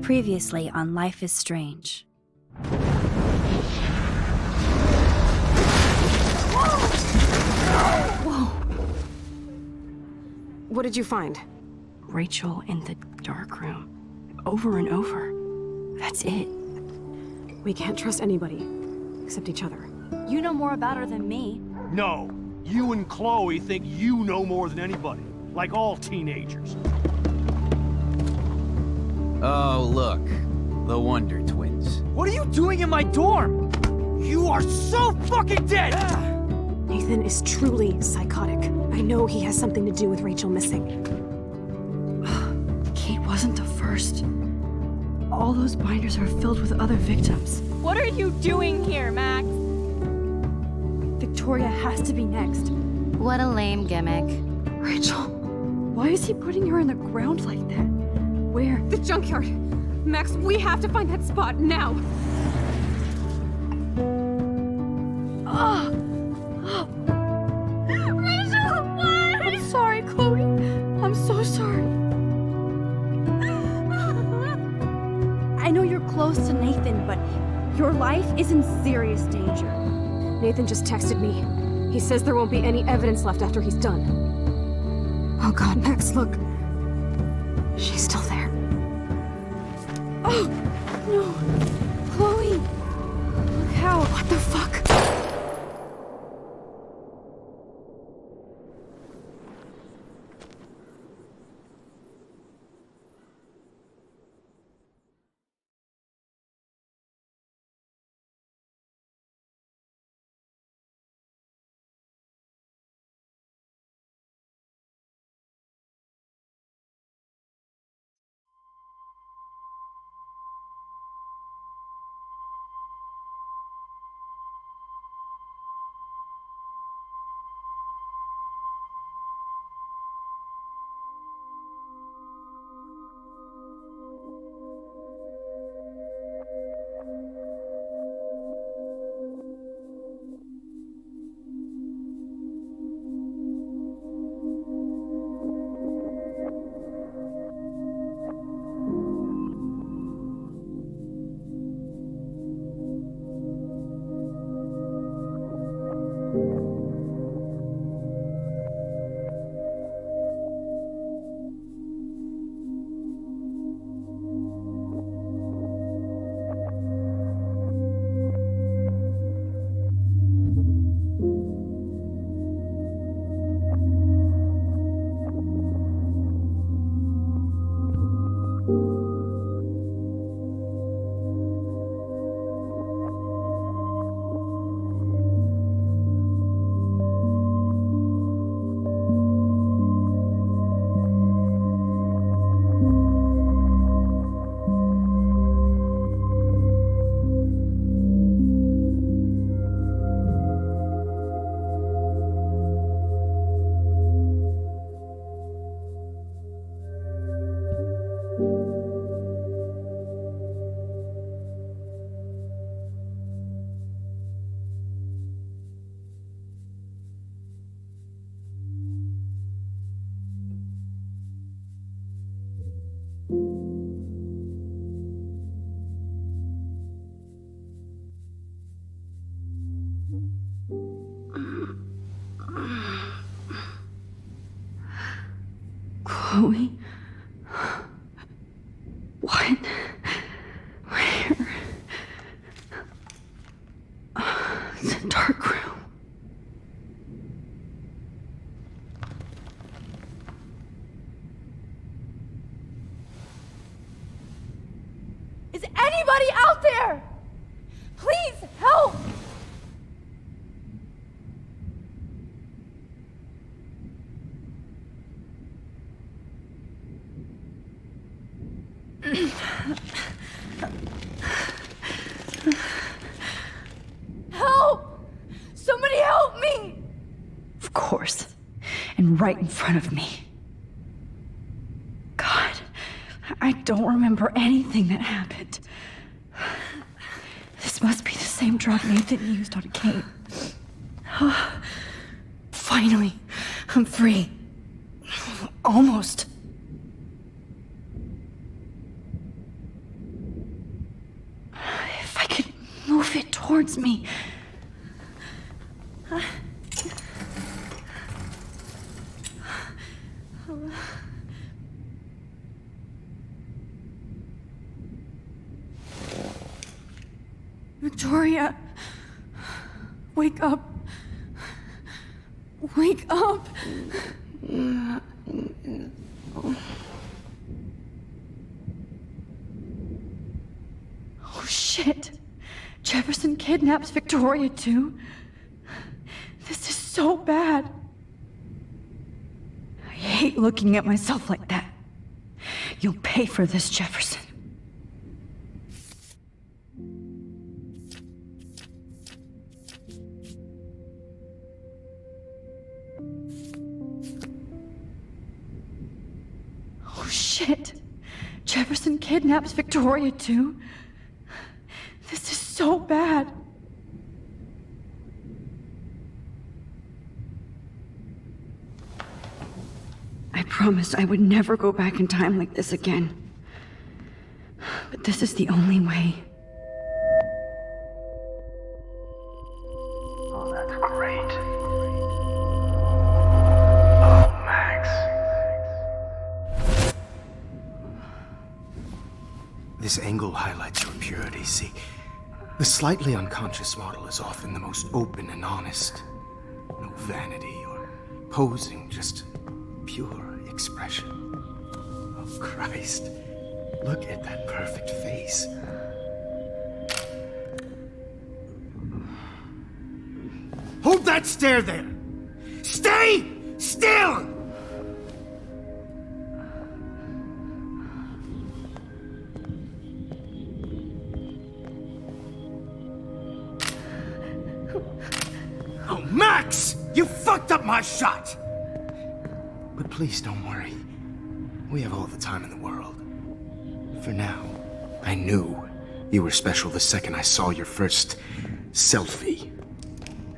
Previously on Life is Strange. Whoa! What did you find? Rachel in the dark room. Over and over. That's it. We can't trust anybody, except each other. You know more about her than me. No. You and Chloe think you know more than anybody. Like all teenagers. Oh, look. The Wonder Twins. What are you doing in my dorm? You are so fucking dead! Nathan is truly psychotic. I know he has something to do with Rachel missing. Kate wasn't the first. All those binders are filled with other victims. What are you doing here, Max? Victoria has to be next. What a lame gimmick. Rachel, why is he putting her in the ground like that? Where? The junkyard! Max, we have to find that spot now! Rachel, what? I'm sorry, Chloe. I'm so sorry. I know you're close to Nathan, but your life is in serious danger. Nathan just texted me. He says there won't be any evidence left after he's done. Oh god, Max, look. She's still there. Oh, no. Chloe. Look how. What the fuck? Chloe? What? Where? It's a dark room. Is anybody out there? Please help! Help! Somebody help me! Of course. And right in front of me. God, I don't remember anything that happened. This must be the same drug Nathan used on Kate. Finally, I'm free. Almost. towards me. Victoria, wake up. Wake up. Oh shit. Jefferson kidnaps Victoria too. This is so bad. I hate looking at myself like that. You'll pay for this, Jefferson. Oh shit. Jefferson kidnaps Victoria too. This is so bad. I promised I would never go back in time like this again. But this is the only way. Oh, that's great. Oh, Max. This angle highlights your purity, see? The slightly unconscious model is often the most open and honest. No vanity or posing, just pure expression. Oh, Christ. Look at that perfect face. Hold that stare there! Stay still! Oh, Max! You fucked up my shot! But please don't worry. We have all the time in the world. For now, I knew you were special the second I saw your first selfie.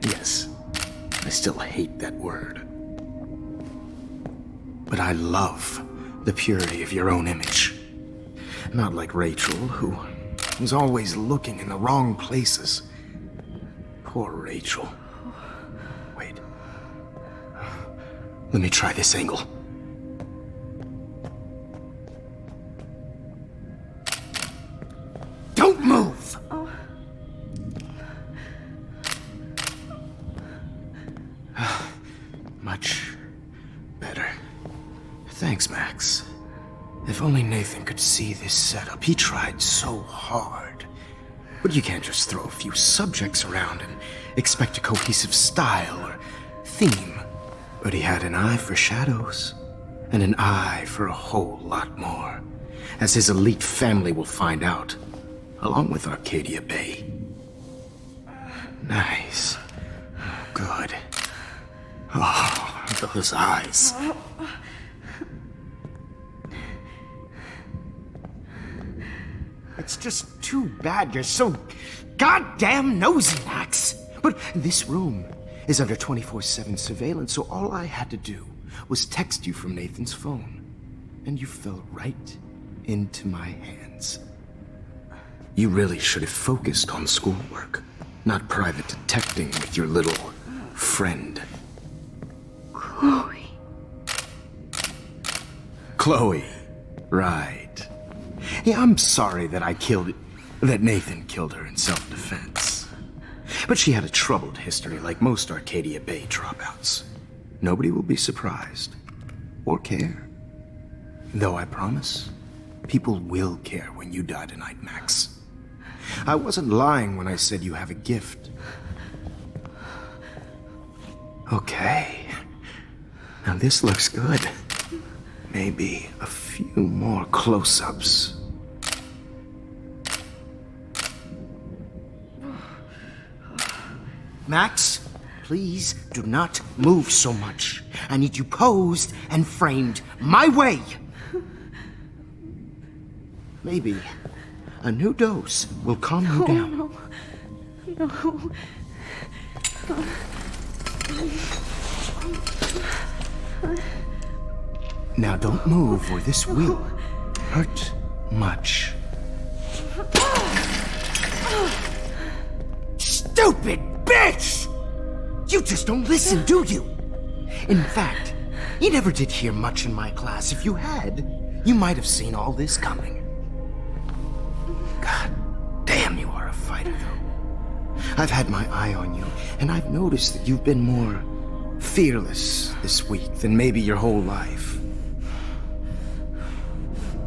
Yes, I still hate that word. But I love the purity of your own image. Not like Rachel, who was always looking in the wrong places. Poor Rachel. Wait. Let me try this angle. Don't move! Much better. Thanks, Max. If only Nathan could see this setup. He tried so hard. But you can't just throw a few subjects around and expect a cohesive style or theme. But he had an eye for shadows, and an eye for a whole lot more, as his elite family will find out, along with Arcadia Bay. Nice. Good. Oh, those eyes. It's just too bad you're so goddamn nosy, Max. But this room is under 24/7 surveillance, so all I had to do was text you from Nathan's phone. And you fell right into my hands. You really should have focused on schoolwork, not private detecting with your little friend. Chloe. Chloe. Right. Yeah, I'm sorry that that Nathan killed her in self-defense. But she had a troubled history like most Arcadia Bay dropouts. Nobody will be surprised. Or care. Though I promise, people will care when you die tonight, Max. I wasn't lying when I said you have a gift. Okay. Now this looks good. Maybe a few more close-ups. Max, please do not move so much. I need you posed and framed my way. Maybe a new dose will calm you down. No. Now don't move or this will hurt much. stupid bitch! You just don't listen, do you? In fact, you never did hear much in my class. If you had, you might have seen all this coming. God damn, you are a fighter, though. I've had my eye on you, and I've noticed that you've been more fearless this week than maybe your whole life.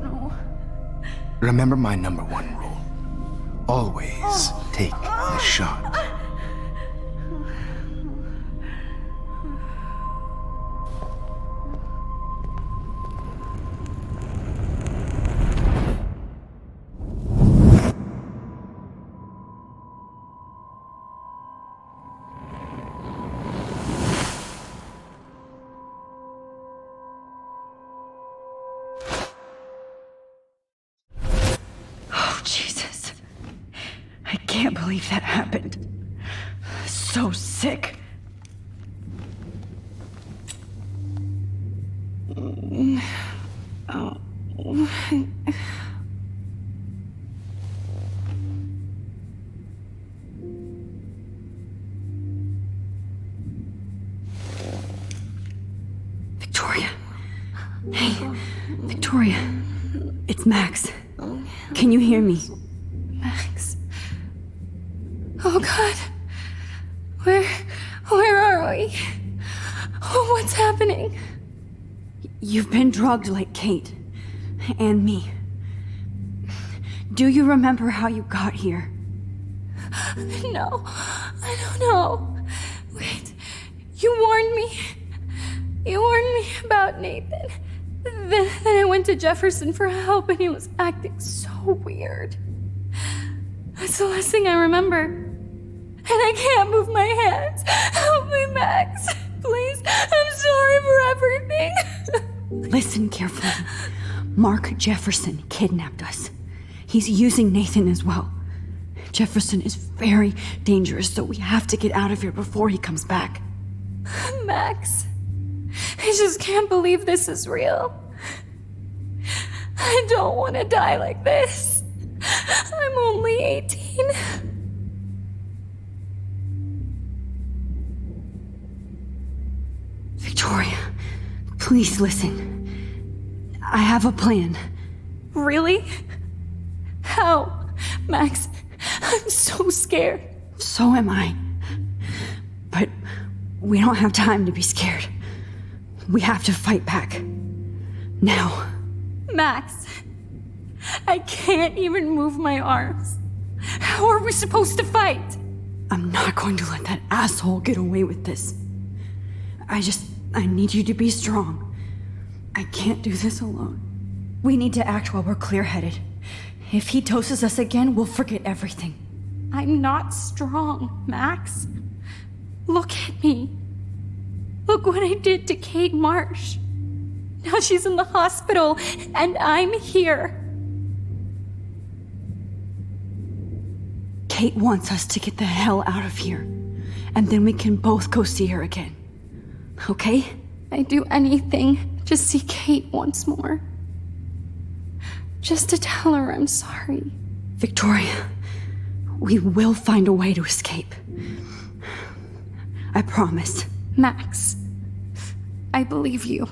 No. Remember my number one rule. Always take the shot. Oh, Jesus. I can't believe that happened. So sick. Victoria. Hey, Victoria. It's Max. Can you hear me? Max. Oh God. Where are we? Oh, what's happening? You've been drugged like Kate. And me. Do you remember how you got here? No, I don't know. Wait, you warned me. You warned me about Nathan. Then I went to Jefferson for help and he was acting so weird. That's the last thing I remember. And I can't move my hands. Help me, Max. Please, I'm sorry for everything. Listen carefully. Mark Jefferson kidnapped us. He's using Nathan as well. Jefferson is very dangerous, so we have to get out of here before he comes back. Max, I just can't believe this is real. I don't want to die like this. I'm only 18. Victoria, please listen. I have a plan. Really? How? Max, I'm so scared. So am I. But we don't have time to be scared. We have to fight back. Now. Max, I can't even move my arms. How are we supposed to fight? I'm not going to let that asshole get away with this. I need you to be strong. I can't do this alone. We need to act while we're clear-headed. If he doses us again, we'll forget everything. I'm not strong, Max. Look at me. Look what I did to Kate Marsh. Now she's in the hospital, and I'm here. Kate wants us to get the hell out of here. And then we can both go see her again. Okay? I'd do anything to see Kate once more. Just to tell her I'm sorry. Victoria, we will find a way to escape. I promise. Max, I believe you.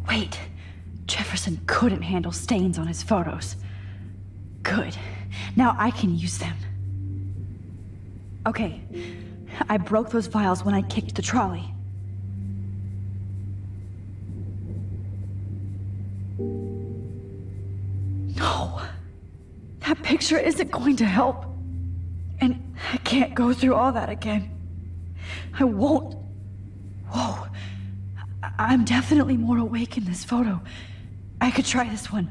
Wait. Jefferson couldn't handle stains on his photos. Good. Now I can use them. Okay. I broke those files when I kicked the trolley. No. That picture isn't going to help. And I can't go through all that again. I won't. Whoa. I'm definitely more awake in this photo. I could try this one.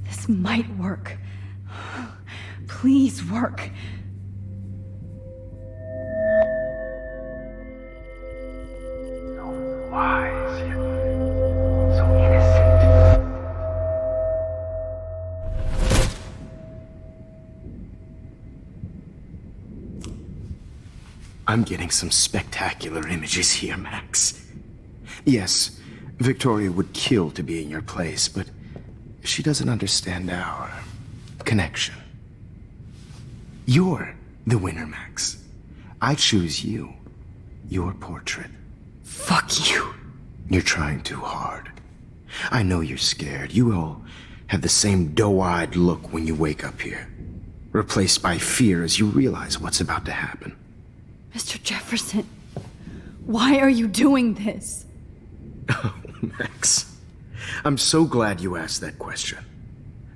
This might work. Please work. Why? I'm getting some spectacular images here, Max. Yes, Victoria would kill to be in your place, but she doesn't understand our connection. You're the winner, Max. I choose you. Your portrait. Fuck you. You're trying too hard. I know you're scared. You all have the same doe-eyed look when you wake up here, replaced by fear as you realize what's about to happen. Mr. Jefferson, why are you doing this? Oh, Max. I'm so glad you asked that question.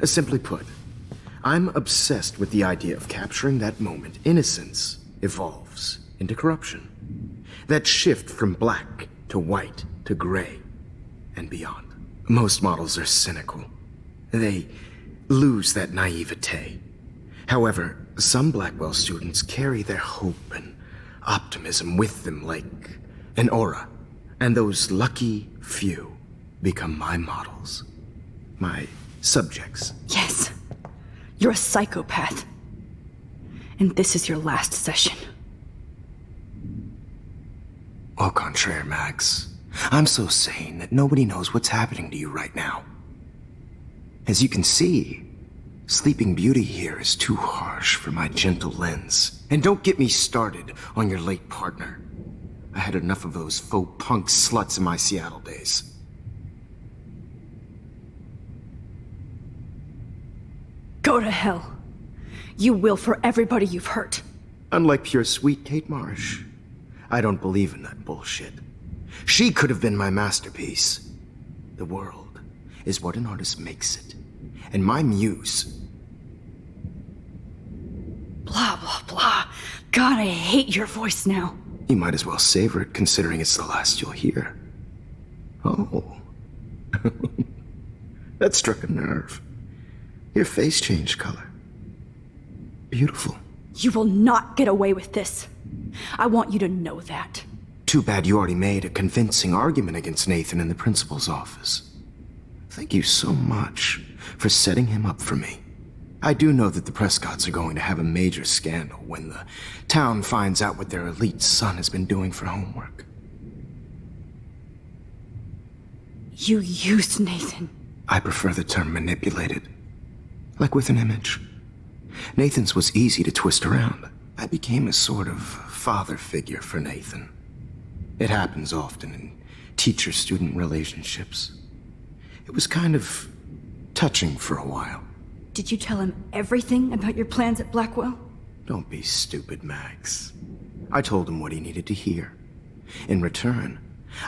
Simply put, I'm obsessed with the idea of capturing that moment innocence evolves into corruption. That shift from black to white to gray and beyond. Most models are cynical. They lose that naivete. However, some Blackwell students carry their hope and optimism with them like an aura. And those lucky few become my models. My subjects. Yes, you're a psychopath. And this is your last session. Au contraire, Max. I'm so sane that nobody knows what's happening to you right now. As you can see, Sleeping Beauty here is too harsh for my gentle lens. And don't get me started on your late partner. I had enough of those faux punk sluts in my Seattle days. Go to hell. You will for everybody you've hurt. Unlike pure sweet Kate Marsh, I don't believe in that bullshit. She could have been my masterpiece. The world is what an artist makes it. And my muse... Blah, blah, blah. God, I hate your voice now. You might as well savor it, considering it's the last you'll hear. Oh. That struck a nerve. Your face changed color. Beautiful. You will not get away with this. I want you to know that. Too bad you already made a convincing argument against Nathan in the principal's office. Thank you so much for setting him up for me. I do know that the Prescotts are going to have a major scandal when the town finds out what their elite son has been doing for homework. You used Nathan. I prefer the term manipulated. Like with an image. Nathan's was easy to twist around. I became a sort of father figure for Nathan. It happens often in teacher-student relationships. It was kind of touching for a while. Did you tell him everything about your plans at Blackwell? Don't be stupid, Max. I told him what he needed to hear. In return,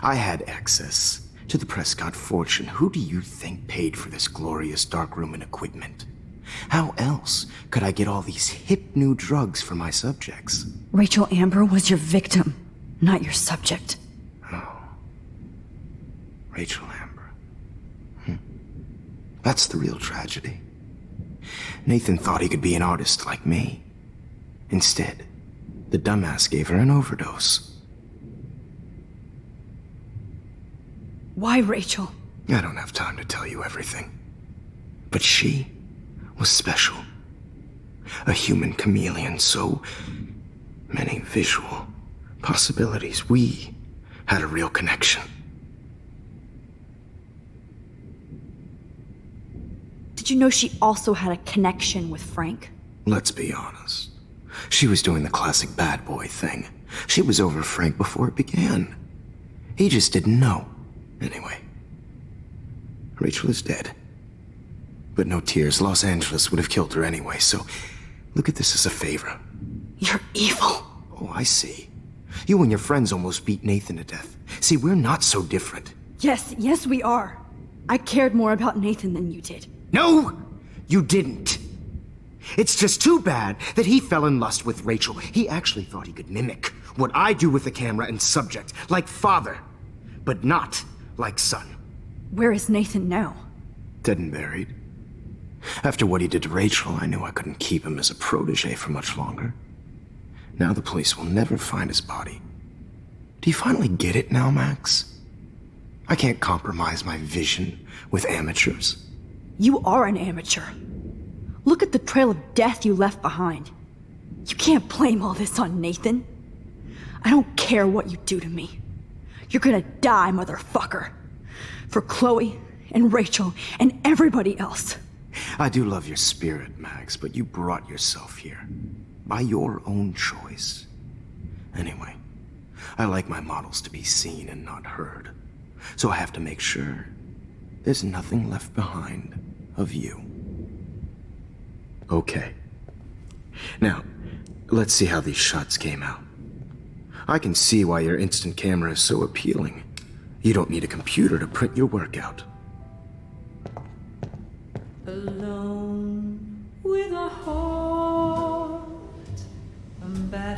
I had access to the Prescott fortune. Who do you think paid for this glorious darkroom and equipment? How else could I get all these hip new drugs for my subjects? Rachel Amber was your victim, not your subject. Oh. Rachel Amber. That's the real tragedy. Nathan thought he could be an artist like me. Instead, the dumbass gave her an overdose. Why Rachel? I don't have time to tell you everything. But she was special. A human chameleon, so many visual possibilities. We had a real connection. Did you know she also had a connection with Frank? Let's be honest. She was doing the classic bad boy thing. She was over Frank before it began. He just didn't know. Anyway, Rachel is dead. But no tears. Los Angeles would have killed her anyway, so look at this as a favor. You're evil. Oh, I see. You and your friends almost beat Nathan to death. See, we're not so different. Yes, we are. I cared more about Nathan than you did. No, you didn't. It's just too bad that he fell in lust with Rachel. He actually thought he could mimic what I do with the camera and subject, like father, but not like son. Where is Nathan now? Dead and buried. After what he did to Rachel, I knew I couldn't keep him as a protege for much longer. Now the police will never find his body. Do you finally get it now, Max? I can't compromise my vision with amateurs. You are an amateur. Look at the trail of death you left behind. You can't blame all this on Nathan. I don't care what you do to me. You're gonna die, motherfucker. For Chloe and Rachel and everybody else. I do love your spirit, Max, but you brought yourself here. By your own choice. Anyway, I like my models to be seen and not heard. So I have to make sure there's nothing left behind of you. Okay. Now, let's see how these shots came out. I can see why your instant camera is so appealing. You don't need a computer to print your work out. Alone with a heart.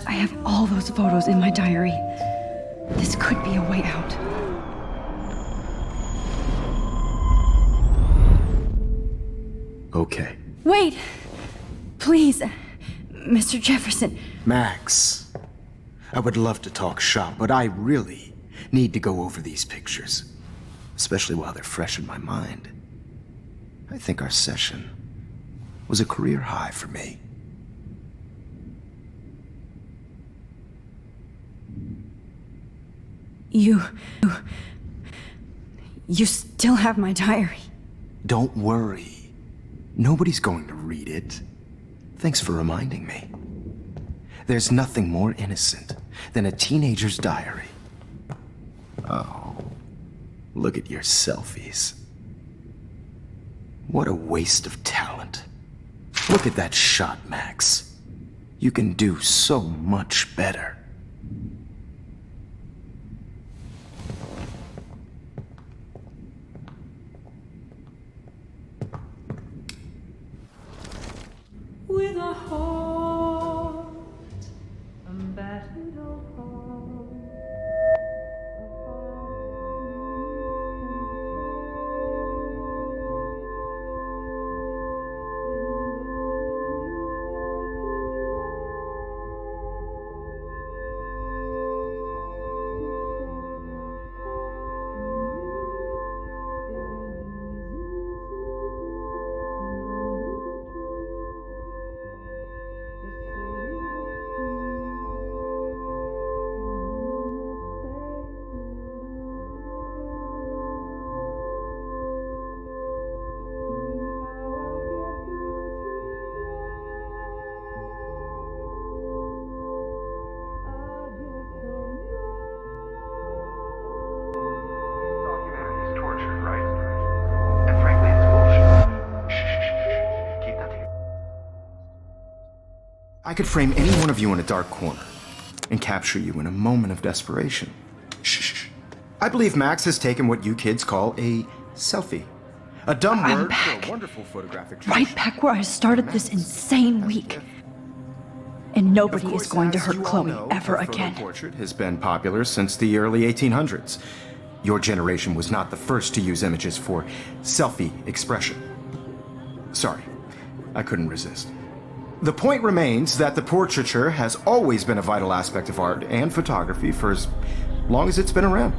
I have all those photos in my diary. This could be a way out. Okay. Wait! Please, Mr. Jefferson. Max, I would love to talk shop, but I really need to go over these pictures. Especially while they're fresh in my mind. I think our session was a career high for me. You still have my diary. Don't worry. Nobody's going to read it. Thanks for reminding me. There's nothing more innocent than a teenager's diary. Oh, look at your selfies. What a waste of talent. Look at that shot, Max. You can do so much better. With a heart, a battered old heart. I could frame any one of you in a dark corner and capture you in a moment of desperation. Shh. I believe Max has taken what you kids call a selfie. A dumb I'm word back. for a wonderful photographic Right back where I started this insane week. And nobody is going to hurt Chloe ever again. Portrait has been popular since the early 1800s. Your generation was not the first to use images for selfie expression. Sorry, I couldn't resist. The point remains that the portraiture has always been a vital aspect of art and photography for as long as it's been around.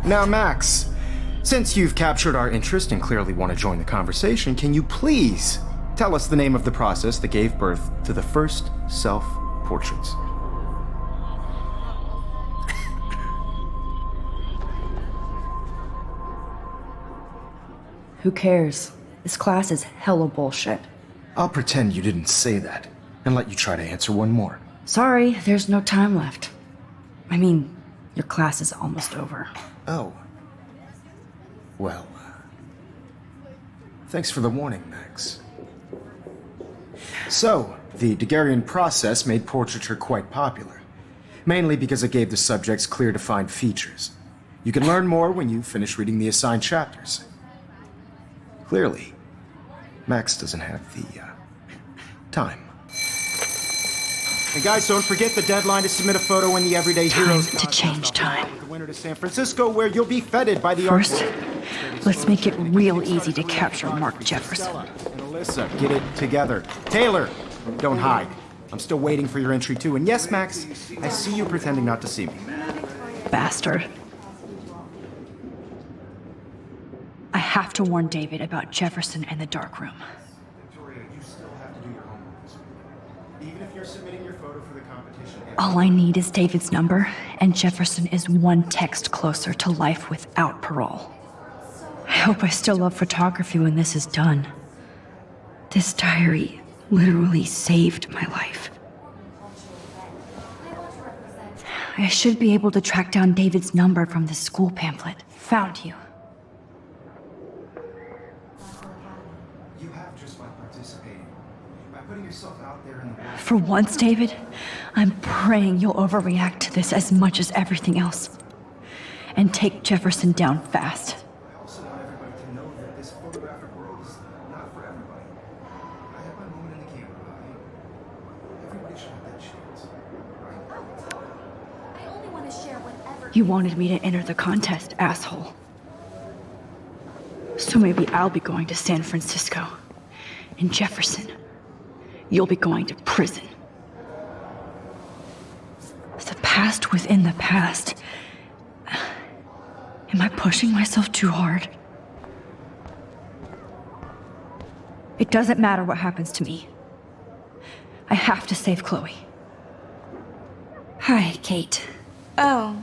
Now, Max, since you've captured our interest and clearly want to join the conversation, can you please tell us the name of the process that gave birth to the first self-portraits? Who cares? This class is hella bullshit. I'll pretend you didn't say that and let you try to answer one more. Sorry, there's no time left. I mean, your class is almost over. Oh. Well, thanks for the warning, Max. So, the Daguerrean process made portraiture quite popular, mainly because it gave the subjects clear defined features. You can learn more when you finish reading the assigned chapters. Clearly, Max doesn't have the time. And guys, don't forget the deadline to submit a photo in the Everyday Heroes Time to change time. The winner to San Francisco, where you'll be feted by the First, let's make it real easy to capture Mark Jefferson. And Alyssa, get it together. Taylor, don't hide. I'm still waiting for your entry too. And yes, Max, I see you pretending not to see me. Bastard. I have to warn David about Jefferson and the dark room. Even if you're submitting your photo for the competition. All I need is David's number, and Jefferson is one text closer to life without parole. I hope I still love photography when this is done. This diary literally saved my life. I should be able to track down David's number from the school pamphlet. Found you. You have just by participating. By putting yourself out there in the world. For once, David, I'm praying you'll overreact to this as much as everything else. And take Jefferson down fast. I also want everybody to know that this photographic world is not for everybody. I had my moment in the camera eye. Everybody should have that chance, right? I only want to share whatever. You wanted me to enter the contest, asshole. So maybe I'll be going to San Francisco. And Jefferson, you'll be going to prison. The past within the past. Am I pushing myself too hard? It doesn't matter what happens to me. I have to save Chloe. Hi, Kate. Oh,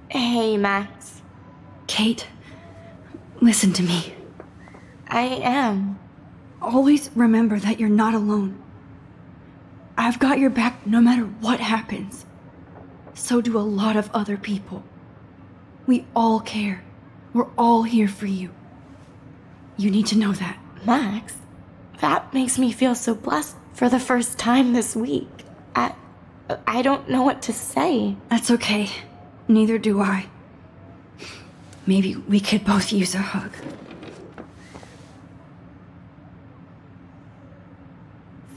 hey, Max. Kate, listen to me. I am. Always remember that you're not alone. I've got your back no matter what happens. So do a lot of other people. We all care. We're all here for you. You need to know that. Max, that makes me feel so blessed for the first time this week. I don't know what to say. That's okay. Neither do I. Maybe we could both use a hug.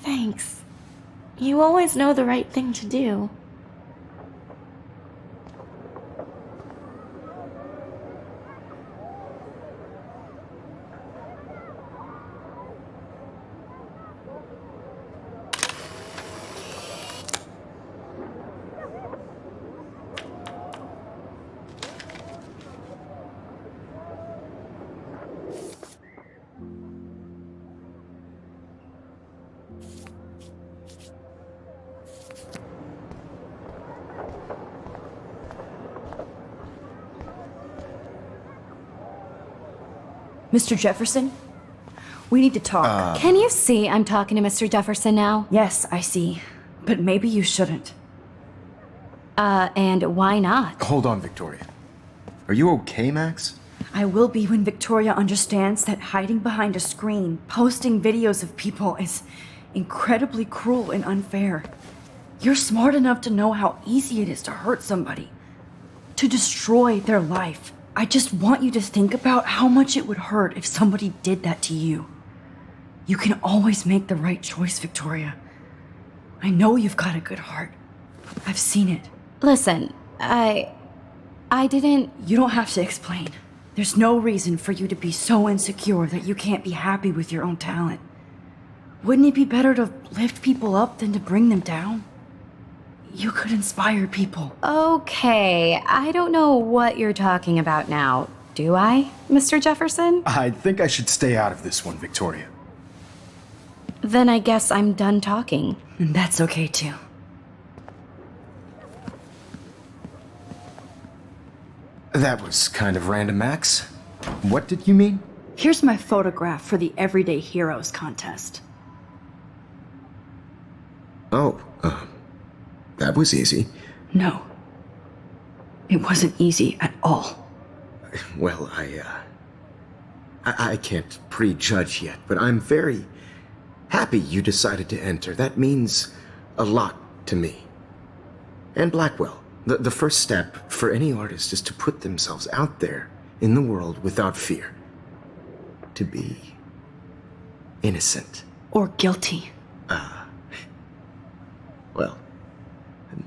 Thanks. You always know the right thing to do. Mr. Jefferson? We need to talk. Can you see I'm talking to Mr. Jefferson now? Yes, I see. But maybe you shouldn't. And why not? Hold on, Victoria. Are you okay, Max? I will be when Victoria understands that hiding behind a screen, posting videos of people is incredibly cruel and unfair. You're smart enough to know how easy it is to hurt somebody, to destroy their life. I just want you to think about how much it would hurt if somebody did that to you. You can always make the right choice, Victoria. I know you've got a good heart. I've seen it. Listen, I didn't... You don't have to explain. There's no reason for you to be so insecure that you can't be happy with your own talent. Wouldn't it be better to lift people up than to bring them down? You could inspire people. Okay, I don't know what you're talking about now. Do I, Mr. Jefferson? I think I should stay out of this one, Victoria. Then I guess I'm done talking. And that's okay too. That was kind of random, Max. What did you mean? Here's my photograph for the Everyday Heroes contest. Oh, that was easy. No. It wasn't easy at all. Well, I can't prejudge yet, but I'm very happy you decided to enter. That means a lot to me. And Blackwell. The first step for any artist is to put themselves out there in the world without fear. To be innocent. Or guilty. Well,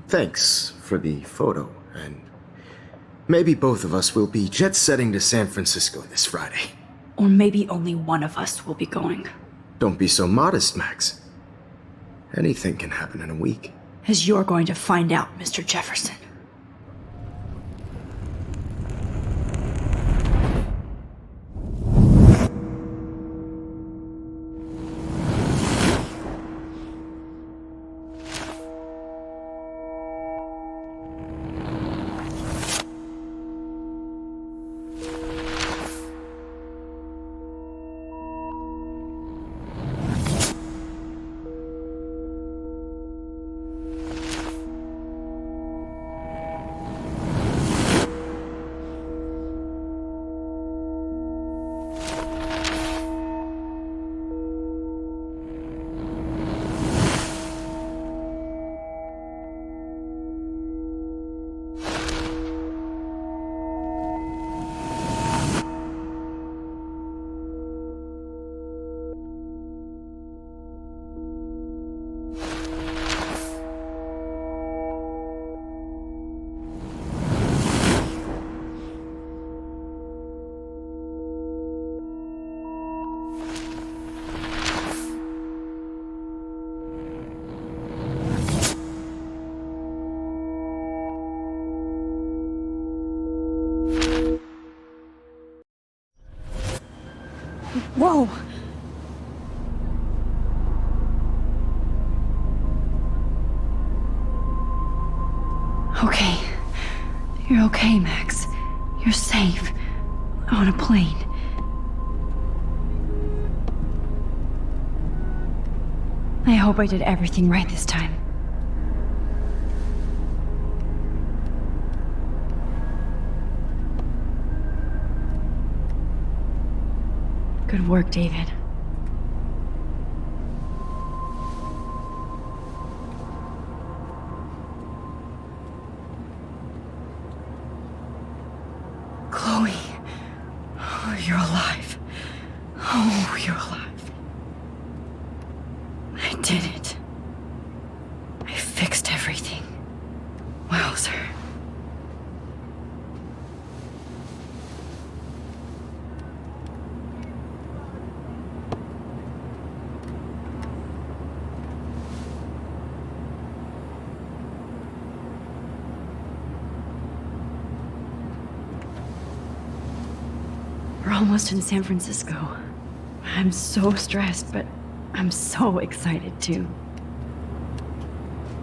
thanks for the photo, and maybe both of us will be jet-setting to San Francisco this Friday. Or maybe only one of us will be going. Don't be so modest, Max. Anything can happen in a week. As you're going to find out, Mr. Jefferson. Whoa! Okay. You're okay, Max. You're safe. On a plane. I hope I did everything right this time. Good work, David. Chloe. Oh, you're alive. Oh, you're alive. I did it. I fixed everything. Wowzer. We're almost in San Francisco. I'm so stressed, but I'm so excited too.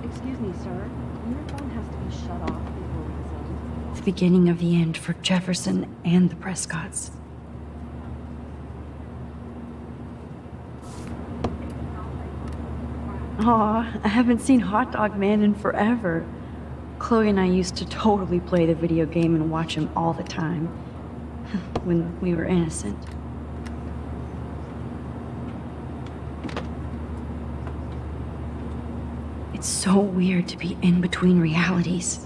Excuse me, sir. Your phone has to be shut off before we resume. The beginning of the end for Jefferson and the Prescotts. Aw, I haven't seen Hot Dog Man in forever. Chloe and I used to totally play the video game and watch him all the time. When we were innocent. It's so weird to be in between realities.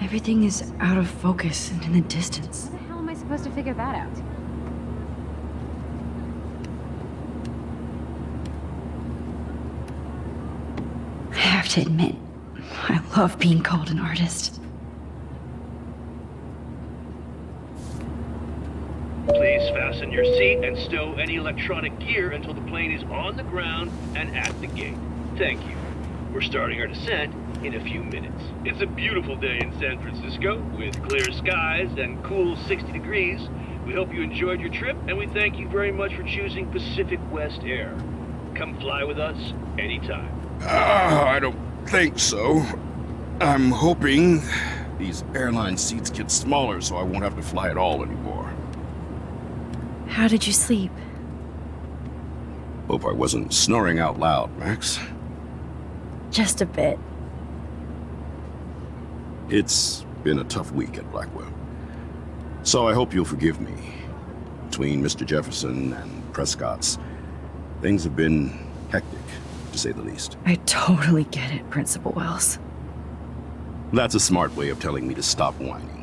Everything is out of focus and in the distance. How the hell am I supposed to figure that out? I have to admit, I love being called an artist. Please fasten your seat and stow any electronic gear until the plane is on the ground and at the gate. Thank you. We're starting our descent in a few minutes. It's a beautiful day in San Francisco with clear skies and cool 60 degrees. We hope you enjoyed your trip, and we thank you very much for choosing Pacific West Air. Come fly with us anytime. I don't think so. I'm hoping these airline seats get smaller so I won't have to fly at all anymore. How did you sleep? Hope I wasn't snoring out loud, Max. Just a bit. It's been a tough week at Blackwell. So I hope you'll forgive me. Between Mr. Jefferson and Prescott's, things have been hectic, to say the least. I totally get it, Principal Wells. That's a smart way of telling me to stop whining.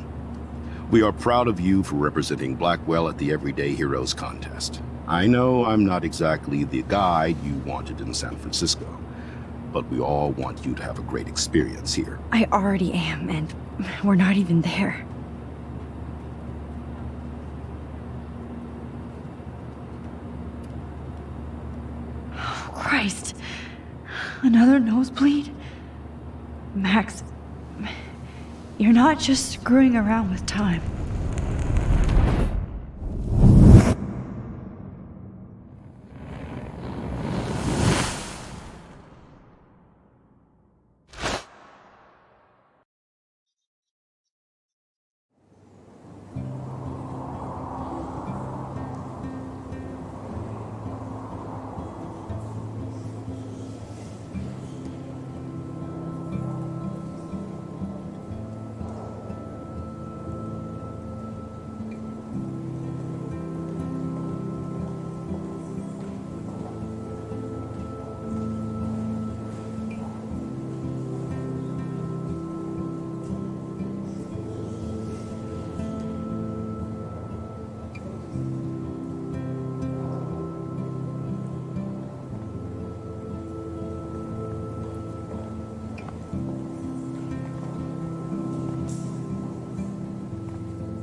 We are proud of you for representing Blackwell at the Everyday Heroes contest. I know I'm not exactly the guide you wanted in San Francisco, but we all want you to have a great experience here. I already am, and we're not even there. Oh, Christ. Another nosebleed? Max, you're not just screwing around with time.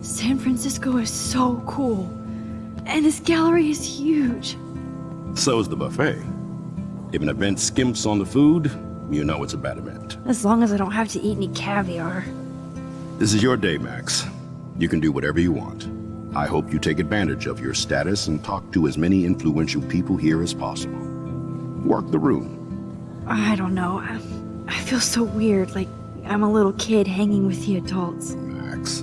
San Francisco is so cool. And this gallery is huge. So is the buffet. If an event skimps on the food, you know it's a bad event. As long as I don't have to eat any caviar. This is your day, Max. You can do whatever you want. I hope you take advantage of your status and talk to as many influential people here as possible. Work the room. I don't know. I feel so weird, like I'm a little kid hanging with the adults. Max,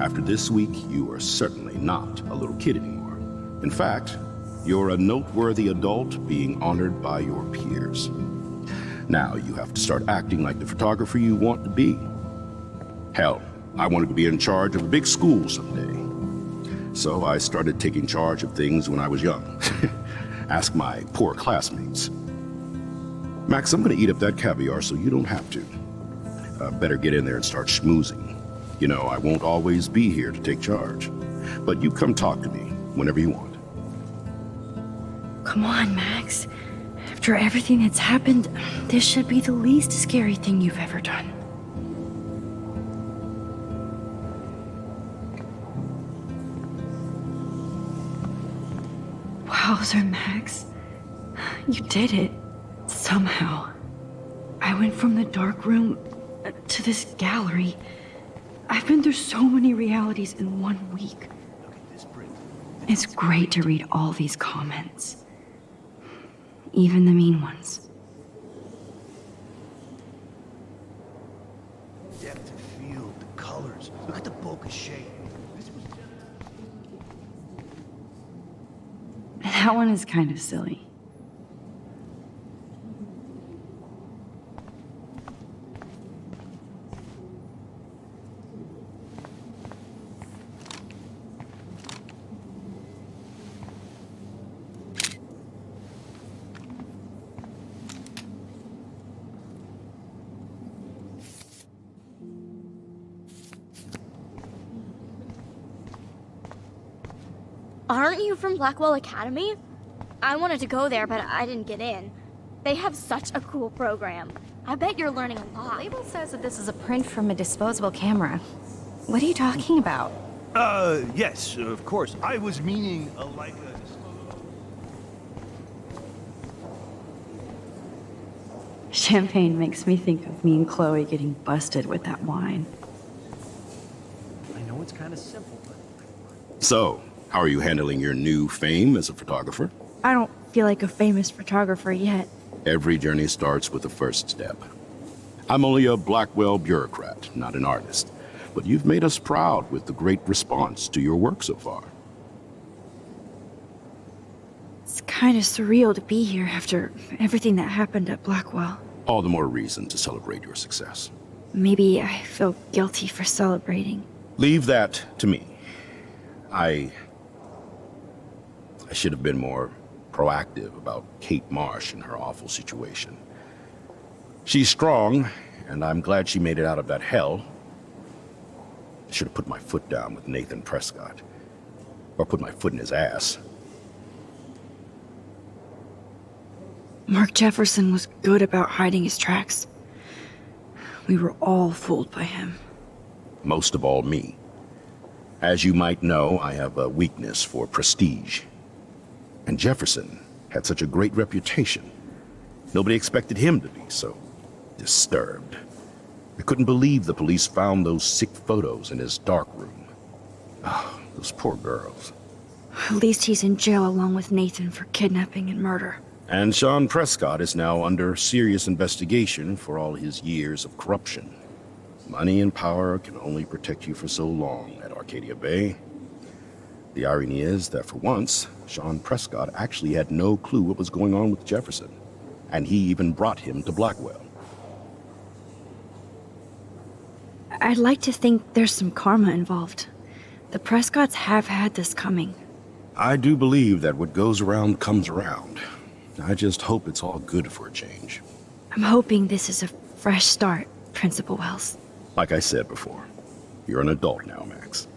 after this week, you are certainly not a little kid anymore. In fact, you're a noteworthy adult being honored by your peers. Now you have to start acting like the photographer you want to be. Hell, I wanted to be in charge of a big school someday. So I started taking charge of things when I was young. Ask my poor classmates. Max, I'm gonna eat up that caviar so you don't have to. Better get in there and start schmoozing. You know, I won't always be here to take charge. But you come talk to me whenever you want. Come on, Max. After everything that's happened, this should be the least scary thing you've ever done. Wowzer, Max. You did it. Somehow. I went from the dark room to this gallery. I've been through so many realities in 1 week. It's great to read all these comments. Even the mean ones. Depth of field, the colors. Look at the bokeh shade. That one is kind of silly. Aren't you from Blackwell Academy? I wanted to go there, but I didn't get in. They have such a cool program. I bet you're learning a lot. The label says that this is a print from a disposable camera. What are you talking about? Yes, of course. I was meaning a Leica. Champagne makes me think of me and Chloe getting busted with that wine. I know it's kind of simple, but... So, how are you handling your new fame as a photographer? I don't feel like a famous photographer yet. Every journey starts with the first step. I'm only a Blackwell bureaucrat, not an artist. But you've made us proud with the great response to your work so far. It's kind of surreal to be here after everything that happened at Blackwell. All the more reason to celebrate your success. Maybe I feel guilty for celebrating. Leave that to me. I should have been more proactive about Kate Marsh and her awful situation. She's strong, and I'm glad she made it out of that hell. I should have put my foot down with Nathan Prescott. Or put my foot in his ass. Mark Jefferson was good about hiding his tracks. We were all fooled by him. Most of all, me. As you might know, I have a weakness for prestige. And Jefferson had such a great reputation. Nobody expected him to be so disturbed. I couldn't believe the police found those sick photos in his dark room. Oh, those poor girls. At least he's in jail along with Nathan for kidnapping and murder. And Sean Prescott is now under serious investigation for all his years of corruption. Money and power can only protect you for so long at Arcadia Bay. The irony is that for once, Sean Prescott actually had no clue what was going on with Jefferson. And he even brought him to Blackwell. I'd like to think there's some karma involved. The Prescotts have had this coming. I do believe that what goes around comes around. I just hope it's all good for a change. I'm hoping this is a fresh start, Principal Wells. Like I said before, you're an adult now, Max.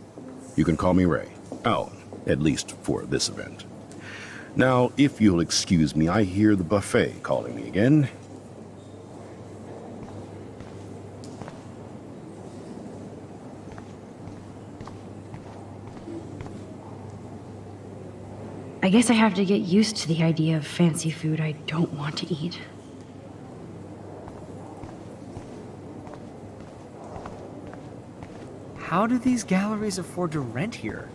You can call me Ray. Oh, at least for this event. Now, if you'll excuse me, I hear the buffet calling me again. I guess I have to get used to the idea of fancy food I don't want to eat. How do these galleries afford to rent here?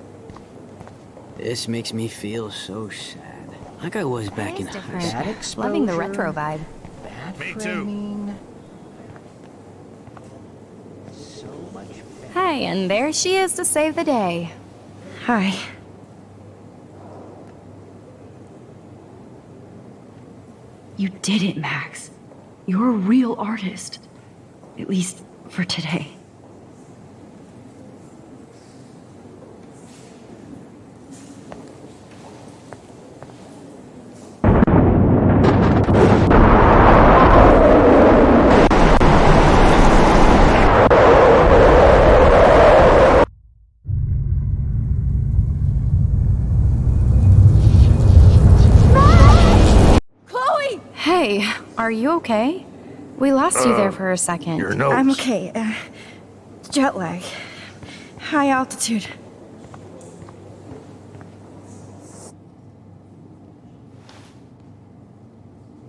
This makes me feel so sad. Like I was back in high school. Bad exposure. Loving the retro vibe. Bad Me framing. Hey, and there she is to save the day. Hi. You did it, Max. You're a real artist. At least for today. Hey, are you okay? We lost you there for a second. Your nose. I'm okay. Jet lag. High altitude.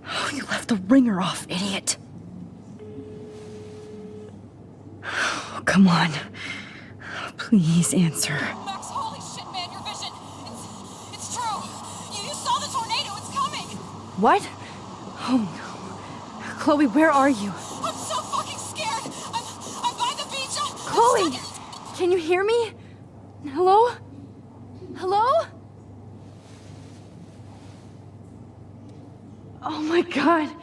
Oh, you left the ringer off, idiot. Oh, come on. Please answer. Max, holy shit, man, your vision. It's true. You saw the tornado. It's coming. What? Oh no. Chloe, where are you? I'm so fucking scared. I'm by the beach. Chloe! Can you hear me? Hello? Hello? Oh my god.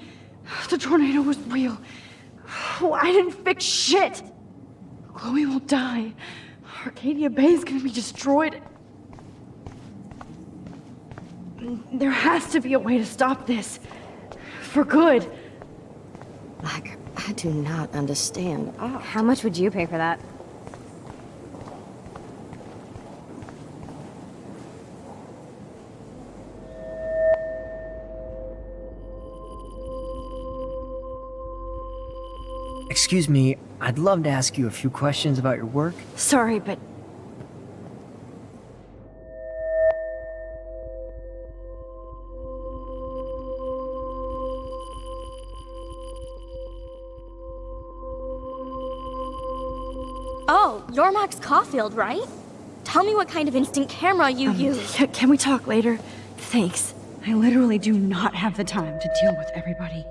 The tornado was real. Oh, I didn't fix shit. Chloe will die. Arcadia Bay is gonna be destroyed. There has to be a way to stop this. For good. I do not understand. Oh. How much would you pay for that? Excuse me, I'd love to ask you a few questions about your work. Sorry, but... Oh, you're Max Caulfield, right? Tell me what kind of instant camera you use. Can we talk later? Thanks. I literally do not have the time to deal with everybody.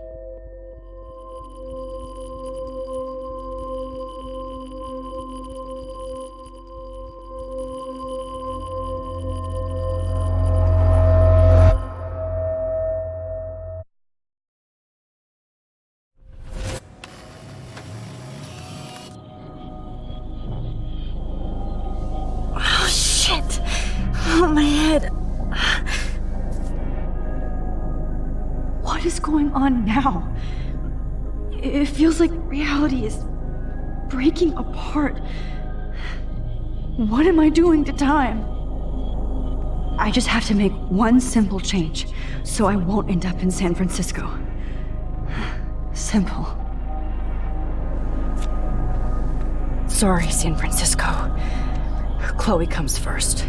Oh, shit. Oh, my head. What is going on now? It feels like reality is breaking apart. What am I doing to time? I just have to make one simple change, so I won't end up in San Francisco. Simple. Sorry, San Francisco. Chloe comes first.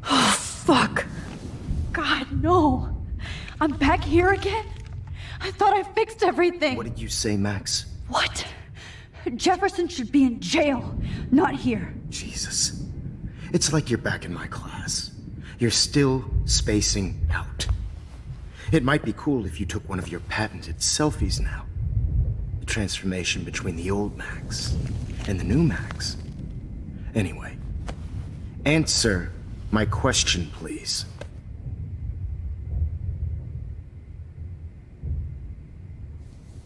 Oh, fuck. God, no. I'm back here again? I thought I fixed everything. What did you say, Max? What? Jefferson should be in jail, not here. Jesus. It's like you're back in my class. You're still spacing out. It might be cool if you took one of your patented selfies now. The transformation between the old Max and the new Max. Anyway, answer my question, please.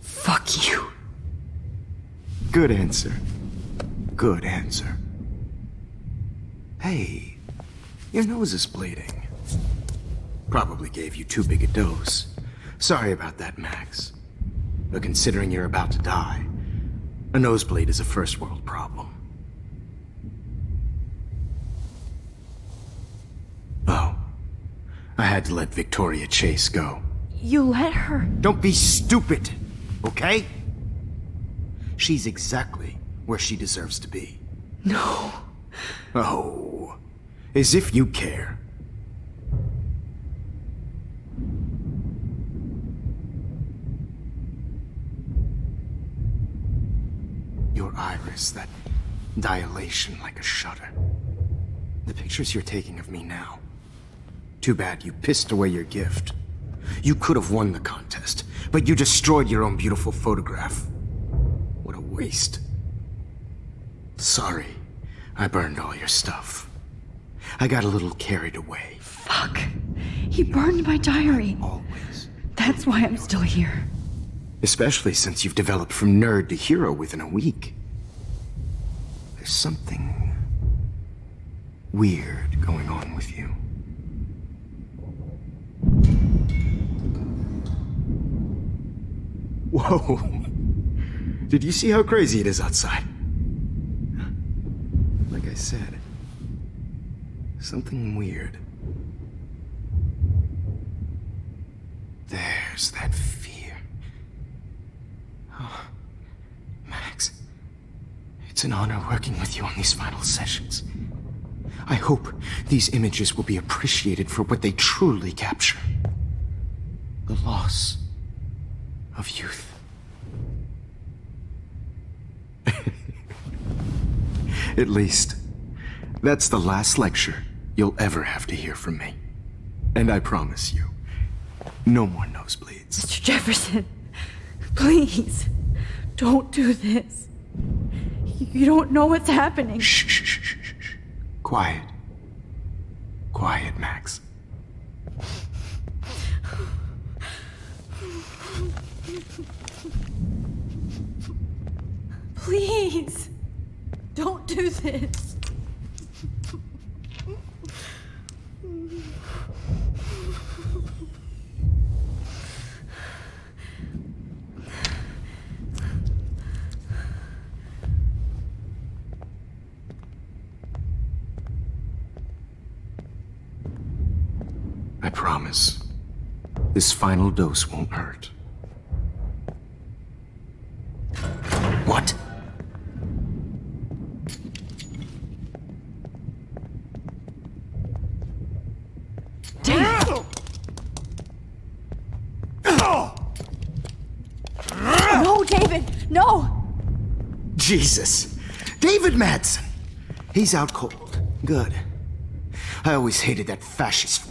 Fuck you. Good answer. Good answer. Hey, Your nose is bleeding. Probably gave you too big a dose. Sorry about that, Max. But considering you're about to die, a nosebleed is a first world problem. Oh. I had to let Victoria Chase go. You let her? Don't be stupid, okay? She's exactly where she deserves to be. No. Oh, as if you care. Your iris, that dilation like a shutter. The pictures you're taking of me now. Too bad you pissed away your gift. You could have won the contest, but you destroyed your own beautiful photograph. What a waste. Sorry, I burned all your stuff. I got a little carried away. Fuck. He burned my diary. Always. That's why I'm still here. Especially since you've developed from nerd to hero within a week. There's something weird going on with you. Whoa. Did you see how crazy it is outside? Like I said, something weird. There's that fear. Oh, Max, it's an honor working with you on these final sessions. I hope these images will be appreciated for what they truly capture. The loss of youth. At least, that's the last lecture you'll ever have to hear from me. And I promise you, no more nosebleeds. Mr. Jefferson, please, don't do this. You don't know what's happening. Shh, shh, shh, shh, shh. Quiet. Quiet, Max. Please, don't do this. I promise, this final dose won't hurt. What? No, David, no! Jesus. David Madsen. He's out cold. Good. I always hated that fascist.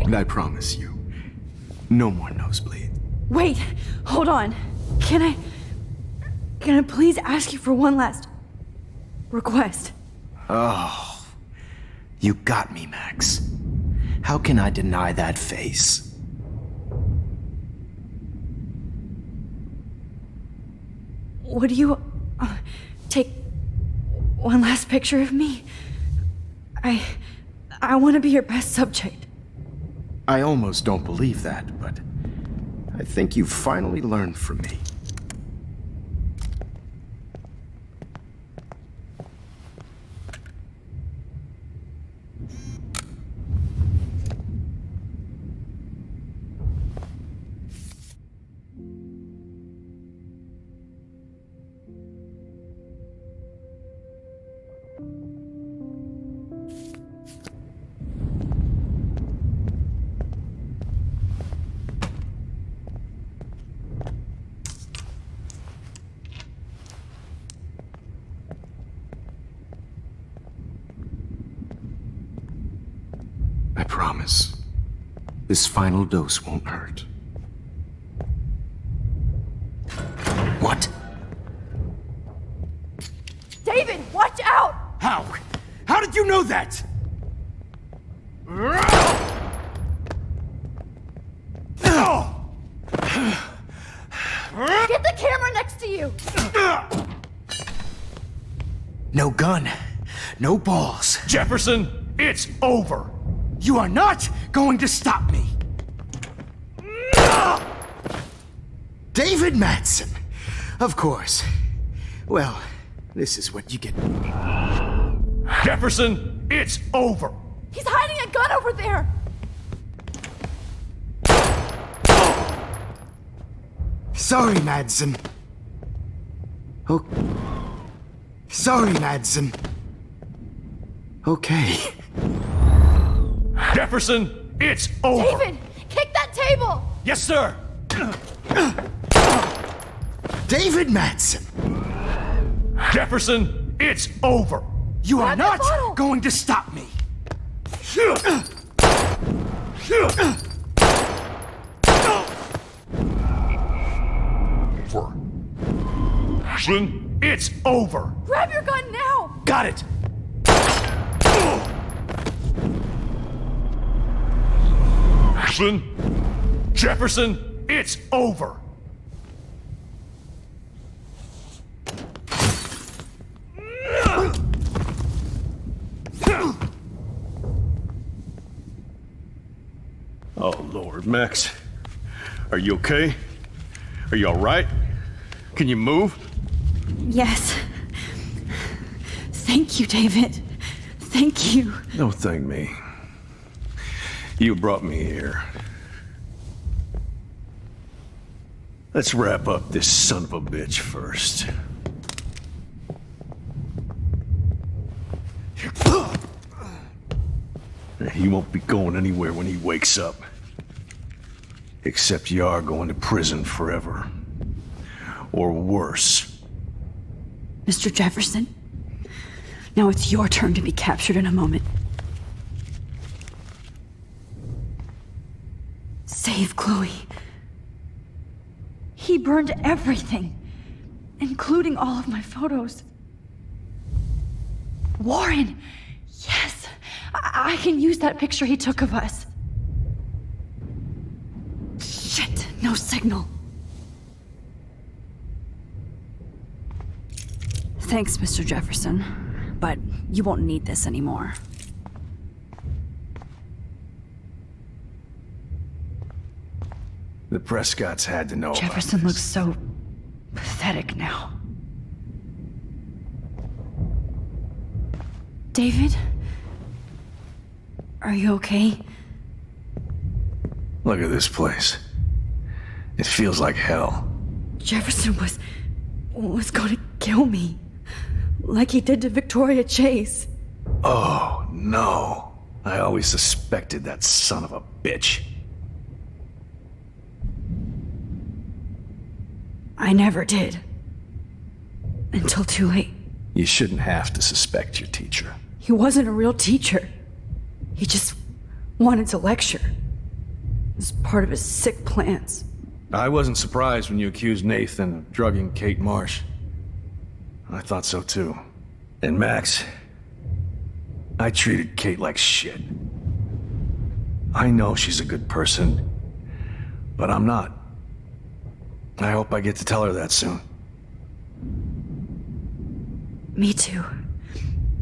And I promise you, no more nosebleed. Wait, hold on. Can I please ask you for one last request? Oh, you got me, Max. How can I deny that face? Would you take one last picture of me? I want to be your best subject. I almost don't believe that, but I think you've finally learned from me. I promise, this final dose won't hurt. What? David, watch out! How? How did you know that? you? No gun, no balls. Jefferson, it's over. You are not going to stop me. David Madsen. Of course. Well, this is what you get. Jefferson, it's over. He's hiding a gun over there! Sorry, Madsen. Oh. Sorry, Madsen. Okay. Jefferson, it's over. David, kick that table! Yes, sir. David Madsen. Jefferson, it's over. You are Grab that not bottle. going to stop me. Jefferson, it's over. Grab your gun now! Got it. Jefferson, it's over. Oh, Lord, Max. Are you okay? Are you all right? Can you move? Yes. Thank you, David. Thank you. Don't thank me. You brought me here. Let's wrap up this son of a bitch first. He won't be going anywhere when he wakes up. Except you are going to prison forever. Or worse. Mr. Jefferson, now it's your turn to be captured in a moment. Save Chloe. He burned everything, including all of my photos. Warren! Yes! I can use that picture he took of us. Shit, no signal. Thanks, Mr. Jefferson, but you won't need this anymore. The Prescotts had to know Jefferson about looks this. so pathetic now. David? Are you okay? Look at this place. It feels like hell. Jefferson was going to kill me. Like he did to Victoria Chase. Oh, no. I always suspected that son of a bitch. I never did. Until too late. You shouldn't have to suspect your teacher. He wasn't a real teacher. He just wanted to lecture. It was part of his sick plans. I wasn't surprised when you accused Nathan of drugging Kate Marsh. I thought so too. And Max, I treated Kate like shit. I know she's a good person, but I'm not. I hope I get to tell her that soon. Me too.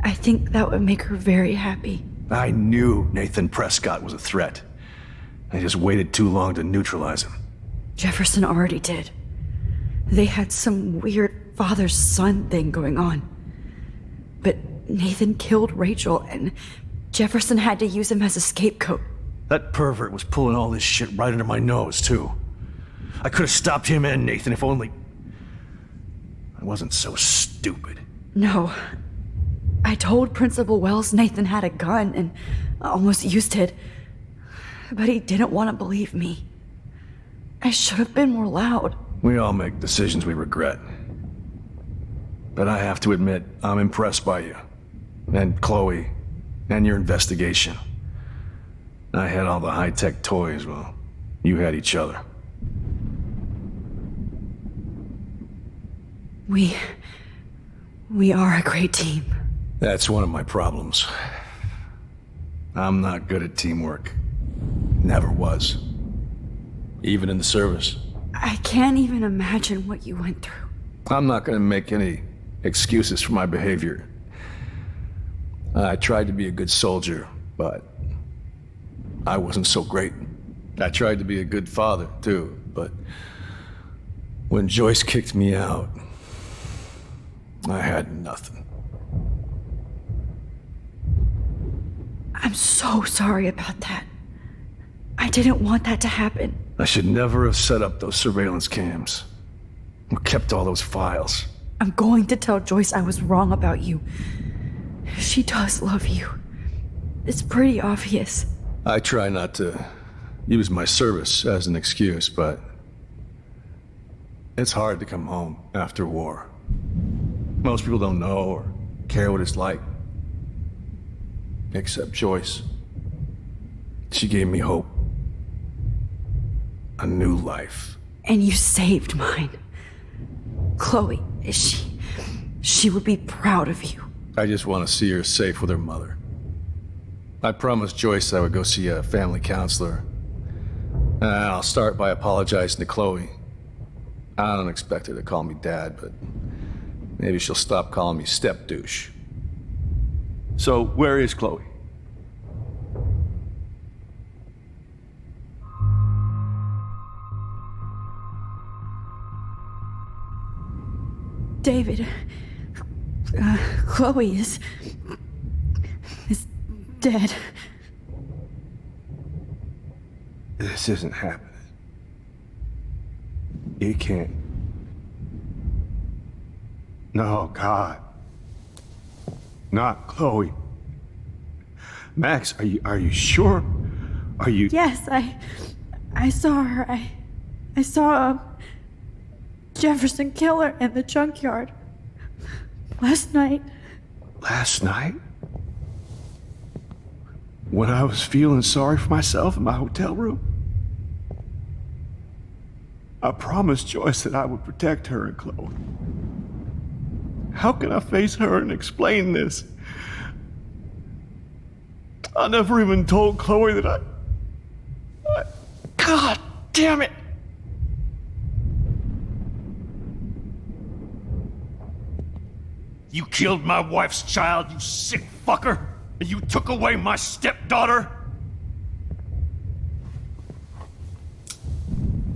I think that would make her very happy. I knew Nathan Prescott was a threat. I just waited too long to neutralize him. Jefferson already did. They had some weird father-son thing going on. But Nathan killed Rachel, and Jefferson had to use him as a scapegoat. That pervert was pulling all this shit right under my nose, too. I could have stopped him and Nathan if only... I wasn't so stupid. No. I told Principal Wells Nathan had a gun and almost used it. But he didn't want to believe me. I should have been more loud. We all make decisions we regret. But I have to admit, I'm impressed by you. And Chloe. And your investigation. I had all the high-tech toys, well, you had each other. We are a great team. That's one of my problems. I'm not good at teamwork. Never was. Even in the service. I can't even imagine what you went through. I'm not gonna make any excuses for my behavior. I tried to be a good soldier, but I wasn't so great. I tried to be a good father, too, but when Joyce kicked me out, I had nothing. I'm so sorry about that. I didn't want that to happen. I should never have set up those surveillance cams. Or kept all those files. I'm going to tell Joyce I was wrong about you. She does love you. It's pretty obvious. I try not to use my service as an excuse, but it's hard to come home after war. Most people don't know or care what it's like. Except Joyce. She gave me hope. A new life. And you saved mine. Chloe, she would be proud of you. I just want to see her safe with her mother. I promised Joyce I would go see a family counselor. And I'll start by apologizing to Chloe. I don't expect her to call me Dad, but maybe she'll stop calling me step-douche. So, where is Chloe? David, Chloe is dead. This isn't happening. It can't. No, God. Not Chloe. Max, are you sure? Are you... Yes, I saw her. I saw Jefferson kill her in the junkyard. Last night. Last night? When I was feeling sorry for myself in my hotel room? I promised Joyce that I would protect her and Chloe. How can I face her and explain this? I never even told Chloe that I... God damn it! You killed my wife's child, you sick fucker! And you took away my stepdaughter?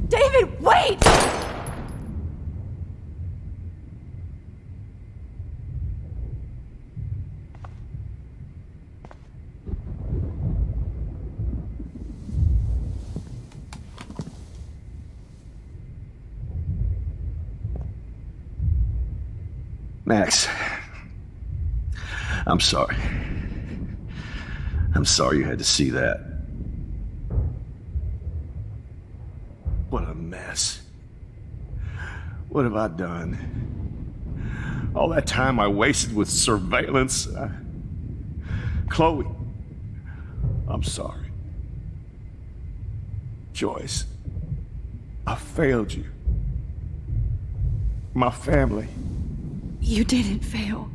David, wait! Max, I'm sorry. I'm sorry you had to see that. What a mess. What have I done? All that time I wasted with surveillance. Chloe, I'm sorry. Joyce, I failed you. My family. You didn't fail.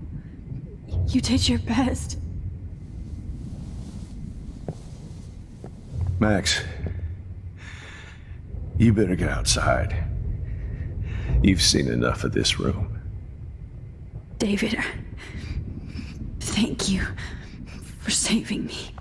You did your best. Max, you better get outside. You've seen enough of this room. David, thank you for saving me.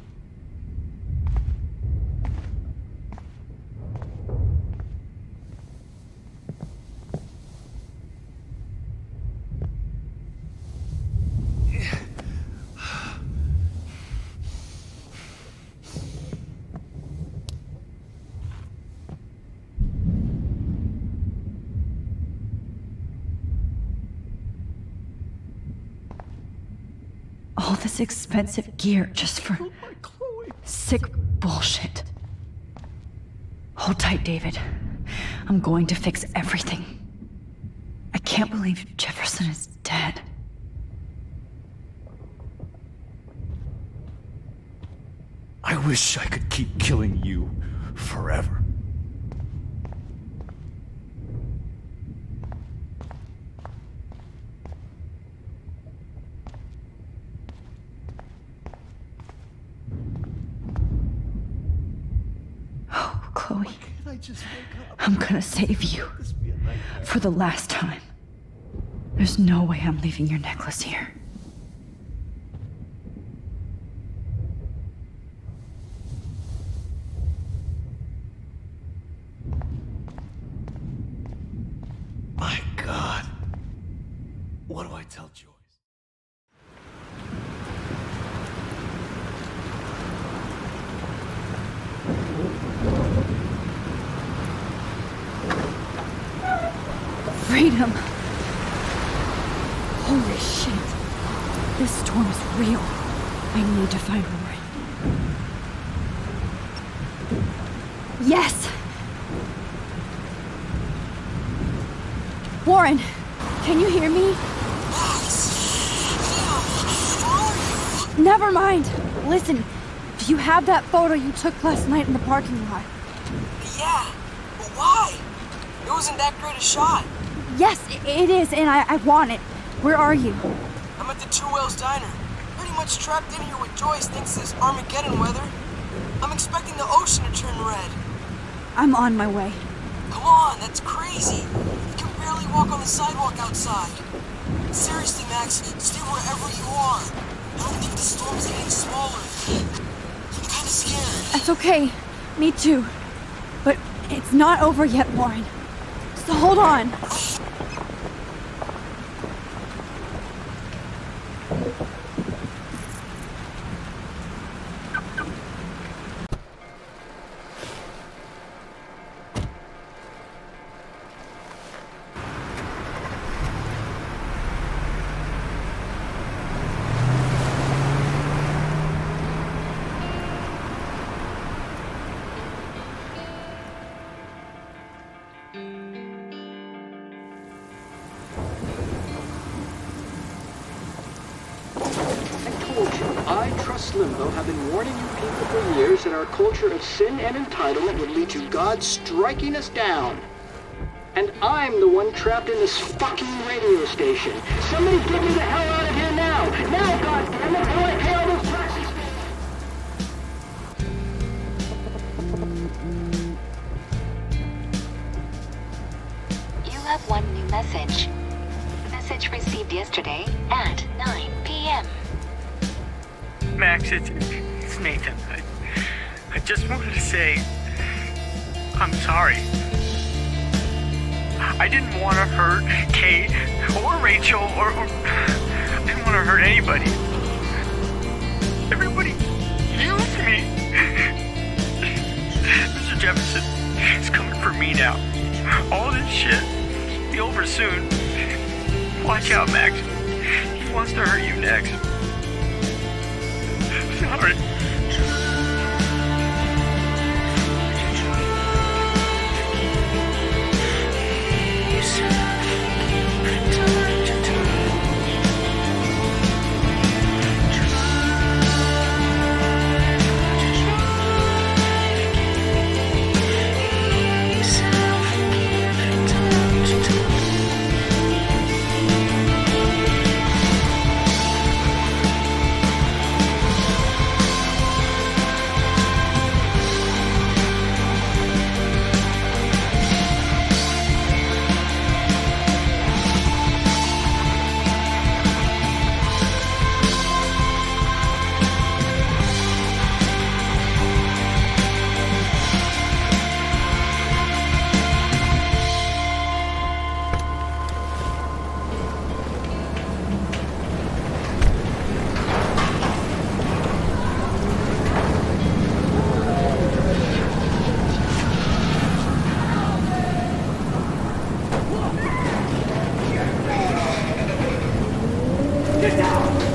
All this expensive gear just for sick bullshit. Hold tight, David. I'm going to fix everything. I can't believe Jefferson is dead. I wish I could keep killing you forever. Oh, Chloe. I'm gonna save you. For the last time. There's no way I'm leaving your necklace here. My God. What do I tell Joyce? Freedom! Holy shit. This storm is real. I need to find Warren. Yes! Warren, can you hear me? Never mind. Listen, do you have that photo you took last night in the parking lot? Yeah, but why? It wasn't that great a shot. Yes, it is, and I want it. Where are you? I'm at the Two Whales Diner. Pretty much trapped in here with Joyce thinks this Armageddon weather. I'm expecting the ocean to turn red. I'm on my way. Come on, that's crazy. You can barely walk on the sidewalk outside. Seriously, Max, stay wherever you are. I don't think the storm's getting smaller. I'm kinda scared. That's okay. Me too. But it's not over yet, Warren. So hold on. I, Trust Limbo, have been warning you people for years that our culture of sin and entitlement would lead to God striking us down. And I'm the one trapped in this fucking radio station. Somebody get me the hell out of here now! Now, goddammit, how do I pay all those taxes? You have one new message. Message received yesterday at 9 p.m. Max, it's Nathan. I just wanted to say I'm sorry. I didn't want to hurt Kate or Rachel or I didn't want to hurt anybody. Everybody used me. Mr. Jefferson is coming for me now. All this shit will be over soon. Watch out, Max. He wants to hurt you next. Sorry. Get down!